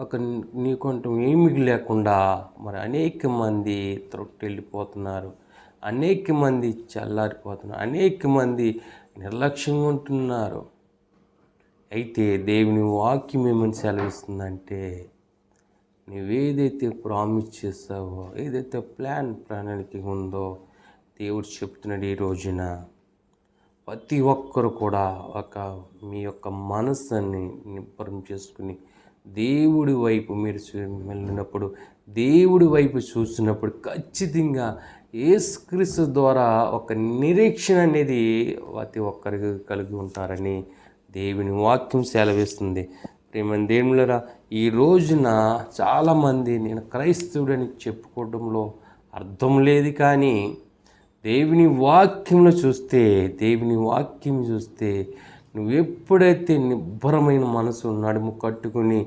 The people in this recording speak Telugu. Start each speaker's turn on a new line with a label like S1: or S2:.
S1: ఒక నీకంటూ ఏమీ లేకుండా మరి అనేక మంది త్రొట్టెళ్ళిపోతున్నారు, అనేక మంది చల్లారిపోతున్నారు, అనేక మంది నిర్లక్ష్యంగా ఉంటున్నారు. అయితే దేవుని వాక్యం ఏమని సెలవిస్తుందంటే, నువ్వేదైతే ప్రామిస్ చేస్తావో, ఏదైతే ప్రణాళిక ఉందో దేవుడు చెప్తున్నాడు ఈ రోజున ప్రతి ఒక్కరు కూడా మీ యొక్క మనస్సుని నిబ్బరం చేసుకుని దేవుడి వైపు మీరు వెళ్ళినప్పుడు, దేవుడి వైపు చూసినప్పుడు ఖచ్చితంగా యేసుక్రీస్తు ద్వారా ఒక నిరీక్షణ అనేది ప్రతి ఒక్కరికి కలిగి ఉంటారని దేవుని వాక్యం సెలవిస్తుంది. ప్రియమైన దేవులారా, ఈ రోజున చాలామంది నేను క్రైస్తవుడని చెప్పుకోవడంలో అర్థం లేదు, కానీ దేవుని వాక్యం చూస్తే నువ్వు ఎప్పుడైతే నిబ్బరమైన మనసు నడుము కట్టుకుని